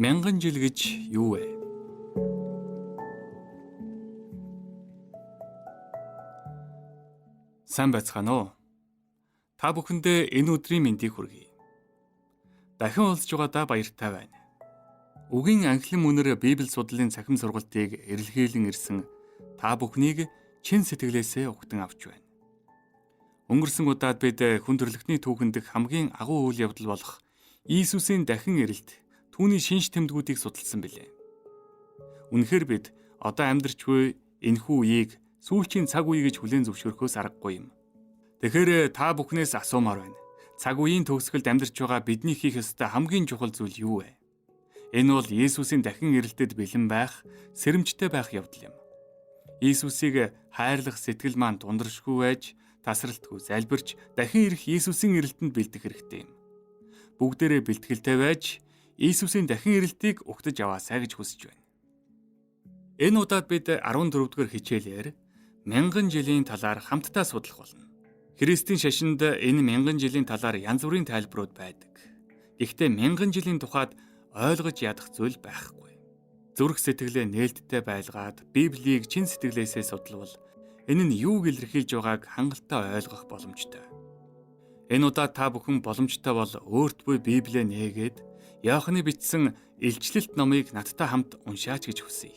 Мянган жил гэж юу вэ? Сайн байцгаана уу? Та бүхэндээ энэ өдрийн мэндийг хүргэе. Дахин уулзж байгаадаа баяртай байна. Үгийн анхлын үнээр Библи судлалын цахим сургалтыг эрэлхийлэн ирсэн та бүхнийг чин сэтгэлээсээ угтан авч байна. Өнгөрсөн удаад бид хүн төрлөختний түүхэн дэх хамгийн агуу үйл явдал болох Иесусийн дахин ирэлт, түүний шинж тэмдгүүдийг судалсан билээ. Үнэхээр бид одоо амьдарч буй энэхүү үеийг сүүлчийн цаг үе гэж хүлээн зөвшөөрөхөөс аргагүй юм. Тэгэхээр та бүхнээс асуумаар байна. Цаг үеийн төгсгөлд амьдарч байгаа бидний хийх ёстой хамгийн чухал зүйл юу вэ? Энэ бол Иесусийн дахин ирэлтэд бэлэн байх, сэрэмжтэй байх явдал юм. Иесусийг хайрлах сэтгэл маань тундрашгүй байж, тасралтгүй залбирч, дахин ирэх Иесусийн ирэлтэнд бэлдэх хэрэгтэй юм. Бүгдээрээ бэлтгэлтэй байж, Иесусийн дахин ирэлтийг угтаж аваасай гэж хүсэж байна. Энэ удаад бид 14 дугаар хичээлээр мянган жилийн талаар хамтдаа судлах болно. Христийн шашинд энэ мянган жилийн талаар янз бүрийн тайлбарууд байдаг. Гэхдээ мянган жилийн тухайд ойлгож ядах зүйл байхгүй. Зүрх сэтгэлээ нээлттэй байлгаад Библийг чин сэтгэлээсээ судлавал энэ нь юуг илэрхийлж байгааг хангалттай ойлгох боломжтой. Энэ удаад та бүхэн боломжтой бол өөрт буй Библийг нээгээд Иохны бичсэн илчлэлт номыг надтай хамт уншаач гэж хүсье.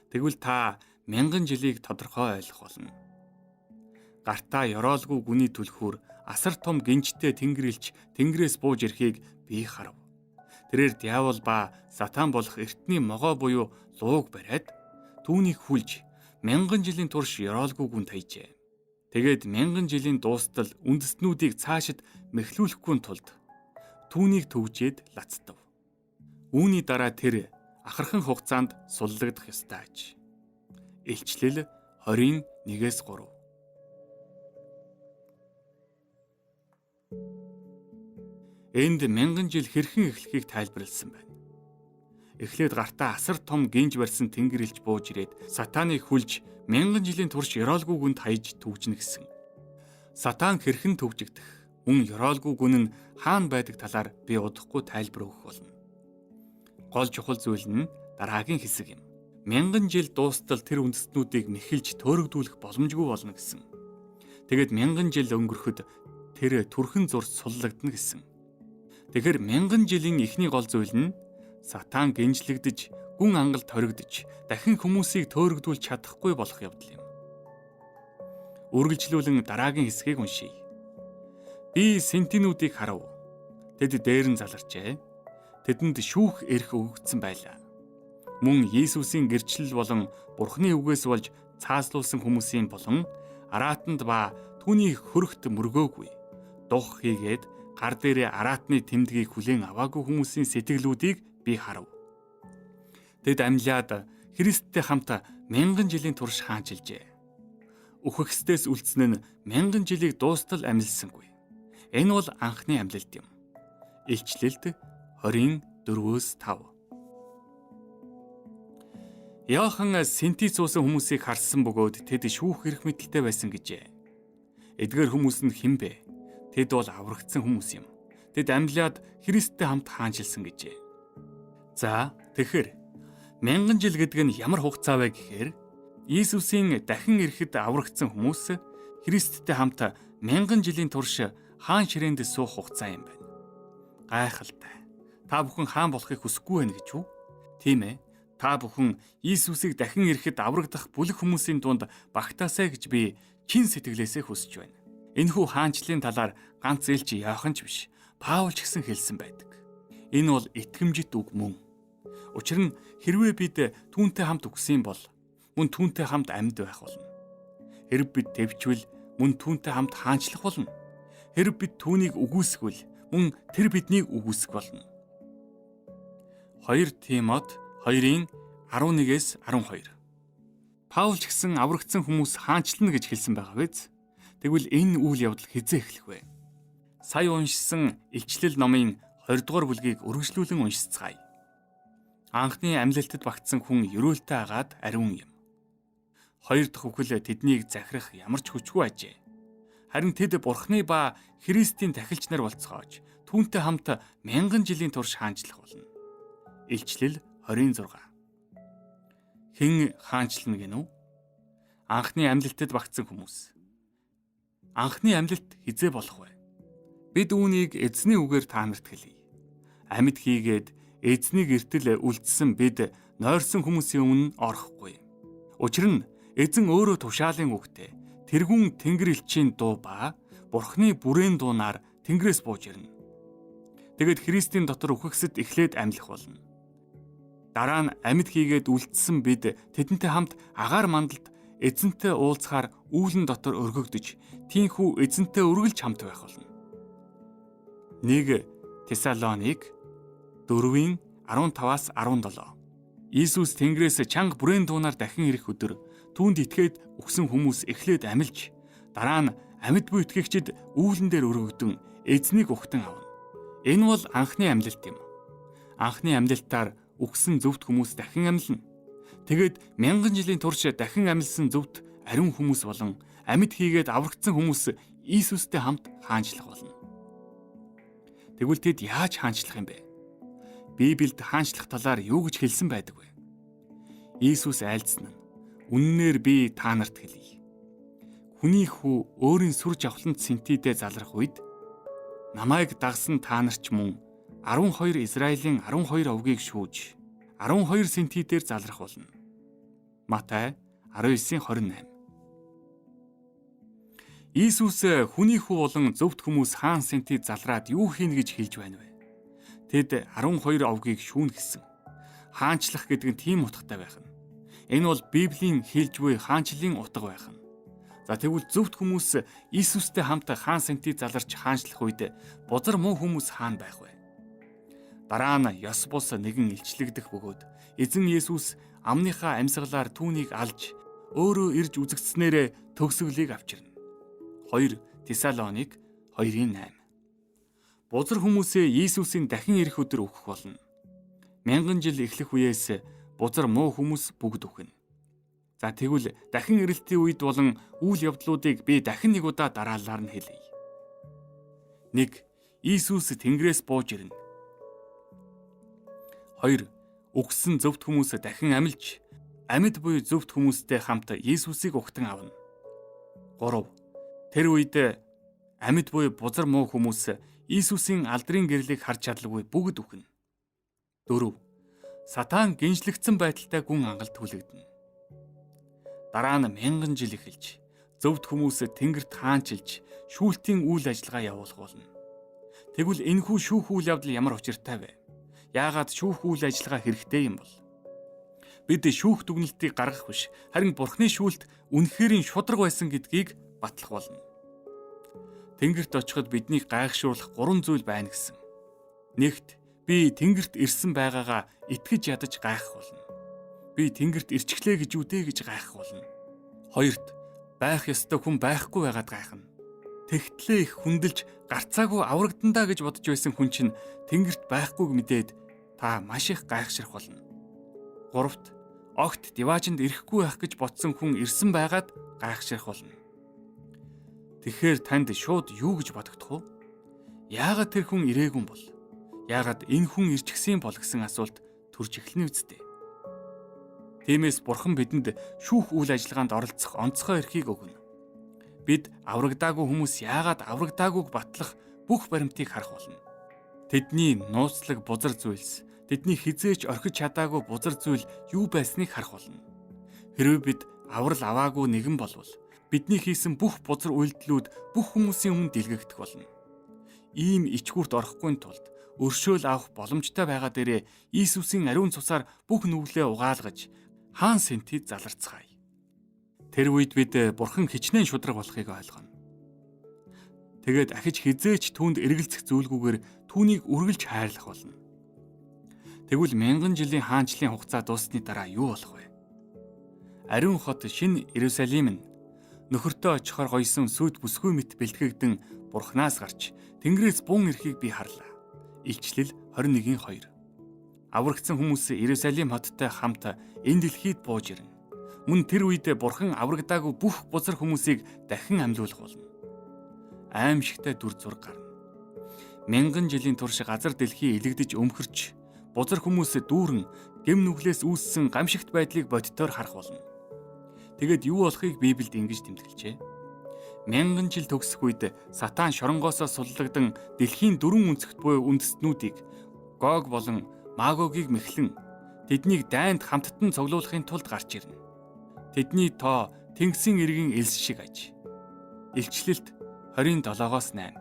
Тэгвэл та мянган жилийг тодорхой ойлгох болно. Гартаа ёроолгүй гүний түлхүүр асар том гинжтэй тэнгэрэлч тэнгэрээс бууж ирэхийг би харав. Тэрээр диавол ба сатан болох эртний могоо буюу лууг бариад түүнийг хүлж мянган жилийн турш ёроолгүй гүнд хайжээ. Тэгээд мянган жилийн дуустал үндэстнүүдийг цаашид мэхлүүлэхгүй тулд түүнийг төвжээд лацтав. Үүний дараа тэр ахархан хугацаанд суллагдах ёстой аж. Илчлэл 21-3. Энд мянган жил хэрхэн эхлэхийг тайлбарласан байна. Эхлээд гартаа асар том гинж барьсан тэнгэрэлж бууж ирээд сатаныг хүлж мянган жилийн турш ёроолгүй гүнд хаяж төвжнө гэсэн. Сатан хэрхэн төвжигдэх, мөн ёроолгүй гүн нь хаана байдаг талаар би удахгүй тайлбар өгөх болно. Гол чухал зүйл нь дараагийн хэсэг юм. Мянган жил дуустал тэр үндэстнүүдийг мэхэлж төөрөгдүүлэх боломжгүй болно гэсэн. Тэгээд мянган жил өнгөрөхөд тэр түрхэн зур суллагдана гэсэн. Тэгэхээр мянган жилийн эхний гол зүйл нь сатан гинжлэгдэж, гүн ангалд хоригдож, дахин хүмүүсийг төөрөгдүүлж чадахгүй болох явдал юм. Үргэлжлүүлэн дараагийн хэсгийг уншийе. Би сентинүүдийг харав. Тэд дээр нь заларчээ. Тэдэнд шүүх эрх өгөгдсөн байлаа. Мөн Иесусийн гэрчлэл болон Бурхны үгээс болж цааслуулсан хүмүүсийн болон араатанд ба түүний хөрөгт мөргөөгүй, дух хийгээд гар дээрээ араатны тэмдгийг хүлээн аваагүй хүмүүсийн сэтгэлүүдийг би харав. Тэд амьлаад Христтэй хамт мянган жилийн турш хаанчилжээ. Үхэхстээс үлдсэн нь мянган жилийг дуустал амьлсангүй. Энэ бол анхны амьлалт юм. Илчлэлт 24-5. Иохан синти цуусан хүмүүсийг харсан бөгөөд тэд шүүх эрх мэдэлтэй байсан гэжээ. Эдгээр хүмүүс нь хэн бэ? Тэд бол аврагдсан хүмүүс юм. Тэд амьлаад Христтэй хамт хаанчилсан гэжээ. За, тэгэхээр мянган жил гэдэг нь ямар хугацаа вэ гэхээр Иесусийн дахин ирэхэд аврагдсан хүмүүс Христтэй хамт мянган жилийн турш хаан ширээнд суух хугацаа юм байна. Гайхалтай. Та бүхэн хаан болохыг хүсэхгүй байна гэж үү? Тийм ээ. Та бүхэн Иесусийг дахин ирэхэд аврагдах бүлэг хүмүүсийн дунд багтаасай гэж би чин сэтгэлээсээ хүсэж байна. Энэхүү хаанчлалын талаар ганц элч Иохан ч биш, Паул ч гэсэн хэлсэн байдаг. Энэ бол итгэмжит үг мөн. Учир нь хэрвээ бид түүнтэй хамт үгсэн бол мөн түүнтэй хамт амьд байх болно. Хэрв бид төвчвөл мөн түүнтэй хамт хаанчлах болно. Хэрв бид түүнийг үгүйсгвэл мөн тэр биднийг үгүйсгэх болно. 2 Тимот 2:11-12. Паул ч гэсэн аврагдсан хүмүүс хаанчлна гэж хэлсэн байгаа биз? Тэгвэл энэ үйл явдал хэзээ эхлэх вэ? Сая уншсан илчлэл номын 20 дугаар бүлгийг үргэлжлүүлэн уншицгаая. Анхны амьлалтад багтсан хүн ерөөлтэй агаад ариун юм. Хоёр дахь үхэл тэднийг захирах ямар ч хүчгүй ажээ. Харин тэд Бурхны ба Христийн тахилч нар болцоож түүнтэй хамт мянган жилийн турш хаанчлах болно. Илчлэл 26. Хэн хаанчлна гэнэ үү? Анхны амьлалтад багтсан хүмүүс. Анхны амьлалт хизээ болох вэ? Бид үүнийг эзний үгээр та нарт хэлье. Амьд хийгээд эзний гэртэл үлдсэн бид нойрсон хүмүүсийн өмнө орохгүй. Учир нь эзэн өөрөө тушаалын үгтэй тэргүүн тэнгэр элчийн дуу ба Бурхны бүрээн дуунаар тэнгэрээс бууж ирнэ. Тэгэд Христийн дотор үхэгсэд эхлээд амьлах болно. Дараа нь амьд хийгээд үлдсэн бид тэдэнтэй хамт агаар мандалд эзэнтэй уулзахаар үүлэн дотор өргөгдөж, тийхүү эзэнтэй үргэлж хамт байх болно. 1 Тесалоник 4:15-17. Иесус Тэнгэрээс чанга бүрээн дуунаар дахин ирэх өдөр түүнд итгээд өгсөн хүмүүс эхлээд амьлж, дараа нь амьд буй итгэгчид үүлэн дээр өргөгдөн эзнийг угтан авна. Энэ бол анхны амьлалт юм. Анхны амьлалтаар үгсэн зөвхт хүмүүс дахин амьлна. Тэгээд 1000 жилийн турш дахин амьлсан зөвхт ариун хүмүүс болон амьд хийгээд аврагдсан хүмүүс Иесустэй хамт хаанчлах болно. Тэгвэл тэд яаж хаанчлах юм бэ? Библиэд хаанчлах талаар юу гэж хэлсэн байдаг вэ? Иесус айлдсан нь үнэнээр би та нарт хэлье. Хүний хүү өөрийн сүр жавхлант сэнтидээ залрах үед намайг дагсан та нар ч мөн 12 Израилийн 12 овгийг шүүж 12 сентидээр залрах болно. Матай 19:28. Иесус хүний хүү болон зөвхт хүмүүс хаан сентид залраад юу хийнэ гэж хэлж байна вэ? Тэд 12 овгийг шүүнэ гэсэн. Хаанчлах гэдэг нь тийм утгатай байх нь. Энэ бол Библийн хэлж буй хаанчлалын утга байх нь. За тэгвэл зөвхт хүмүүс Иесустэй хамт хаан сентид заларч хаанчлах үед бузар муу хүмүүс хаана байх вэ? Дараа нь ёс бус нэгэн илчлэгдэх бөгөөд эзэн Есүс амныхаа амьсгалаар түүнийг алж өөрөө ирж үзэгдснээрээ төгсгөлийг авчирна. 2 Тесалоник 2:8. Бузар хүмүүсээ Иесусийн дахин ирэх өдөр үхэх болно. 1000 жил эхлэх үеэс бузар муу хүмүүс бүгд үхнэ. За тэгвэл дахин ирэлтийн үед болон үйл явдлуудыг би дахин нэг удаа дараалалаар нь хэлье. 1. Иесус Тэнгэрээс бууж ирнэ. 2. Үгсэн зөвхт хүмүүс дахин амьлж, амьд буй зөвхт хүмүүстэй хамт Иесусыг угтан авна. 3. Тэр үед амьд буй бузар муу хүмүүс Иесусийн алдрын гэрлийг харж чадлагүй бүгд үхнэ. 4. Сатан гинжлэгдсэн байдалтай гүн ангалд түлэгдэнэ. Дараа нь 1000 жил эхэлж, зөвхт хүмүүс тэнгэрт хаанчилж, шүүлтийн үйл ажиллагаа явуулах болно. Тэгвэл энэхүү шүүх үйл явдал ямар учиртай вэ? Яагаад шүүх үйл ажиллагаа хэрэгтэй юм бол? Бид шүүх дүгнэлтийг гаргах биш, харин Бурхны шүүлт үнэхэрийн шударга байсан гэдгийг батлах болно. Тэнгэрт очиход биднийг гайхшруулах 3 зүйл байна гэсэн. Нэгт, би тэнгэрт ирсэн байгаагаа итгэж ядаж гайхах болно. Би тэнгэрт ирчихлээ гэж үдээ гэж гайхах болно. 2-т, байх ёстой хүн байхгүй байгаад гайхна. Тэгтлээ их хүндэлж гарцаагүй аврагдандаа гэж бодож байсан хүн чинь тэнгэрт байхгүйг мэдээд та маш их гайхшрах болно. 3-т, огт диваажинд ирэхгүй байх гэж бодсон хүн ирсэн байгаад гайхшрах болно. Тэгэхээр танд шууд юу гэж бодогдох вэ? Яагаад тэр хүн ирээгүй юм бол? Яагаад энэ хүн ирчихсэн бол гэсэн асуулт төрж эхэлнэ үсттэй. Тиймээс Бурхан бидэнд шүүх үйл ажиллагаанд оролцох онцгой эрхийг өгнө. Бид аврагдаагүй хүмүүс яагаад аврагдаагүйг батлах бүх баримтыг харах болно. Тэдний нууцлаг бузар зүйлс, тэдний хизээч орхиж чадаагүй бузар зүйл юу байсныг харах болно. Хэрвээ бид аврал аваагүй нэгэн болвол бидний хийсэн бүх бузар үйлдэлүүд бүх хүмүүсийн өмнө дэлгэгдэх болно. Ийм ичгүүрт орохгүй тулд өршөөл авах боломжтой байгаа дээрээ Иесусийн ариун цусаар бүх нүглээ угаалгаж хаан сентид заларцгаая. Тэр үед бид Бурхан хичнээн шударга болохыг ойлгоно. Тэгээд ахиж хизээч түүнд эргэлзэх зүйлгүйгээр түүнийг үргэлж хайрлах болно. Тэгвэл 1000 жилийн хаанчлалын хугацаа дуусны дараа юу болох вэ? Ариун хот шинэ Иерусалим нь нөхөртөө очихоор гойсон сүд бүсгүй мэт бэлтгэгдэн Бурханаас гарч Тэнгэрээс бун ирэхийг би харлаа. Илчлэл 21:2. Аврагдсан хүмүүс Иерусалим хоттой хамт энэ дэлхийд бууж ирнэ. Мөн тэр үед Бурхан аврагдаагүй бүх бузар хүмүүсийг дахин амьлуулах болно. Аимшигтай дүр зураг гарна. 1000 жилийн турш газар дэлхий илэгдэж өмхөрч бузар хүмүүс дүүрэн гэм нүглээс үүссэн гамшигт байдлыг бодитоор харах болно. Тэгэд юу болохыг Библиэд ингэж тэмдэглэжээ. Мянган жил төгсөх үед Сатан шоронгоосоо суллагдан дэлхийн дөрвөн үндэст буюу үндэстнүүдийг Гог болон Магогийг мэхлэн тэднийг дайнд хамттан цуглуулахын тулд гарч ирнэ. Тэдний тоо тэнгисийн эргийн элс шиг аж. Илчлэлт 27-оос 8.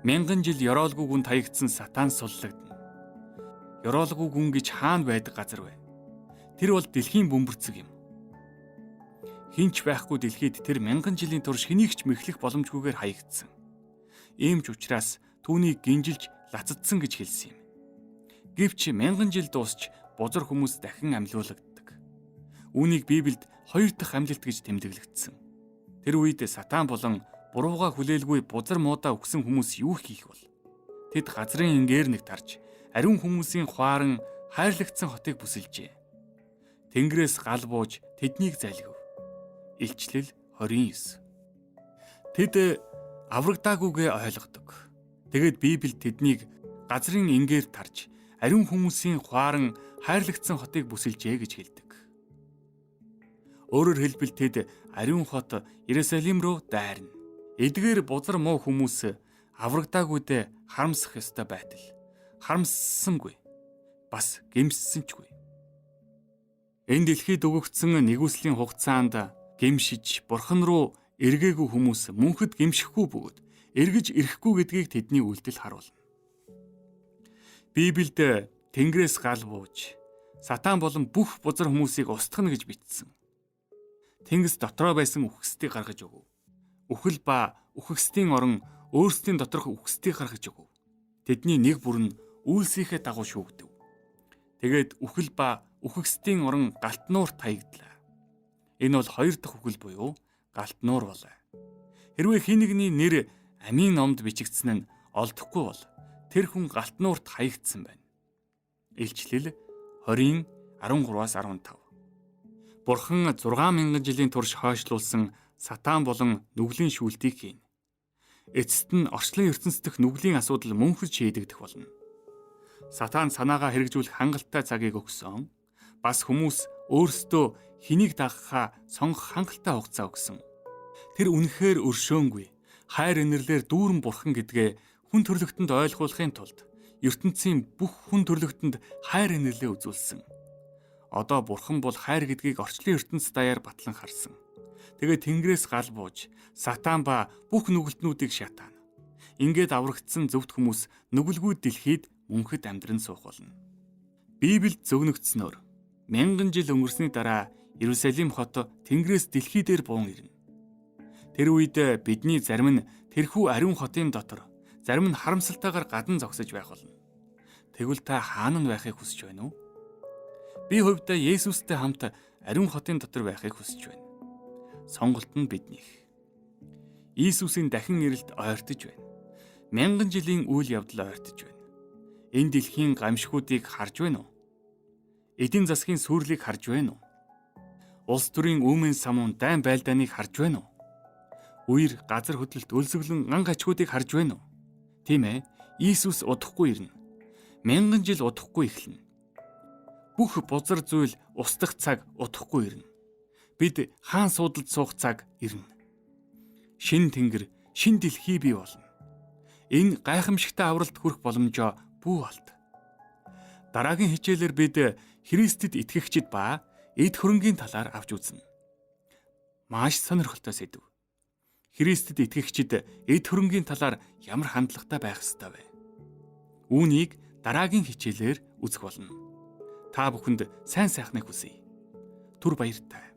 Мянган жил ёроолгүй гүнд хаягдсан Сатан суллагдана. Ёроолгүй гүн гэж хаана байдаг газар вэ? Тэр бол дэлхийн бөмбөрцөг юм. Хинч байхгүй дэлхийд тэр мянган жилийн турш хэнийг ч мэхлэх боломжгүйгээр хаягдсан. Ийм ч учраас түүнийг гинжилж лацадсан гэж хэлсэн юм. Гэвч мянган жил дуусч бузар хүмүүс дахин амьлуулагддаг. Үүнийг Библиэд хоёр дахь амьлалт гэж тэмдэглэгдсэн. Тэр үед Сатан болон бурууга хүлээлгүй бузар муудаа өгсөн хүмүүс юу хийх бол? Тэд газрын ингээр нэг тарж ариун хүмүүсийн хуаран хайрлагдсан хотыг бүсэлжээ. Тэнгэрээс гал бууж тэднийг залгив. Илчлэл 29. Тэд аврагдаагүйгээ ойлгодог. Тэгэд Библиэд тэднийг газрын ингээр тарж ариун хүмүүсийн хуаран хайрлагдсан хотыг бүсэлжээ гэж хэлдэг. Өөрөөр хэлбэл тэд ариун хот Иерусалим руу дайрна. Эдгээр бузар муу хүмүүс аврагдаагүйдээ харамсах ёстой байтал харамссангүй, бас гэмшсэнчгүй. Энэ дэлхийд өгөгдсөн нэгүслийн хугацаанд гэмшиж бурхан руу эргээгүй хүмүүс мөнхөд гэмшихгүй бөгөөд эргэж ирэхгүй гэдгийг тэдний үйлдэл харуулна. Библиэд Тэнгэрээс гал бууж Сатан болон бүх бузар хүмүүсийг устгана гэж бичсэн. Тэнгис дотроо байсан үхсдийг гаргаж өгөв. Үхэл ба үхэгсдийн орон өөрсдийн доторх үхсдийг гаргаж өгөв. Тэдний нэг бүр нь үйлсийнхээ дагуу шүүгдэв. Тэгээд үхэл ба үхэгсдийн орон галтнуурт хаягдлаа. Энэ бол хоёр дахь үхэл буюу галтнуур болоо. Хэрвээ хэн нэгний нэр амийн номд бичигдсэн нь олдохгүй бол тэр хүн галтнуурт хаягдсан байна. Илчлэл 20:13-аас 15. Бурхан 6,000 жилийн турш хойшлуулсан Сатан болон нүглийн шүүлтийг хийнэ. Эцэст нь орчлон ертөнцийн дэх нүглийн асуудал мөнхөд шийдэгдэх болно. Сатан санаагаа хэрэгжүүлэх хангалттай цагийг өгсөн. Бас хүмүүс өөрсдөө хэнийг дагахаа сонгох хангалттай хугацаа өгсөн. Тэр үнэхээр өршөөнгүй, хайр инэрлэр дүүрэн бурхан гэдгээ хүн төрлөختөнд ойлгуулахын тулд ертөнцийн бүх хүн төрлөختөнд хайр инэрлээ үзүүлсэн. Одоо бурхан бол хайр гэдгийг орчлон ертөнц даяар батлан харсан. Тэгээд Тэнгэрээс гал бууж Сатан ба бүх нүгэлтнүүдийг шатаана. Ингээд аврагдсан зөвхт хүмүүс нүгэлгүй дэлхийд мөнхөд амьдран суух болно. Библиэд зөвнөгдснөөр 1000 жил өнгөрсний дараа Иерусалим хот Тэнгэрээс дэлхий дээр буун ирнэ. Тэр үед бидний зарим нь тэрхүү ариун хотын дотор, зарим нь харамсалтайгаар гадна зогсож байх болно. Тэгвэл та хаана нь байхыг хүсэж байна уу? Би хувьдаа Есүстэй хамт ариун хотын дотор байхыг хүсэж байна. Сонголт нь биднийх. Иесусийн дахин ирэлт ойртож байна. 1000 жилийн үйл явдал ойртож байна. Энэ дэлхийн гамшгуудыг харж байна уу? Эдийн засгийн сүрлийг харж байна уу? Улс төрийн үүмэн самуун дайн байлдааныг харж байна уу? Үер газар хөдлөлт өлсгөлэн ан гачгуудыг харж байна уу? Тийм ээ, Иесус удахгүй ирнэ. 1000 жил удахгүй эхэлнэ. Бүх бузар зүйл устдах цаг удахгүй ирнэ. Бид хаан суудалд суух цаг ирнэ. Шин тэнгэр, шин дэлхий бий болно. Энэ гайхамшигтай авралт хүрэх боломжоо бүү болт. Дараагийн хичээлээр бид Христэд итгэгчид ба эд хөрөнгийн талаар авч үзнэ. Маш сонирхолтой сэдв. Христэд итгэгчид эд хөрөнгийн талаар ямар хандлагатай байх ёстой вэ? Үүнийг дараагийн хичээлээр үзэх болно. Та бүхэнд сайн сайхныг хүсье. Түр баяртай.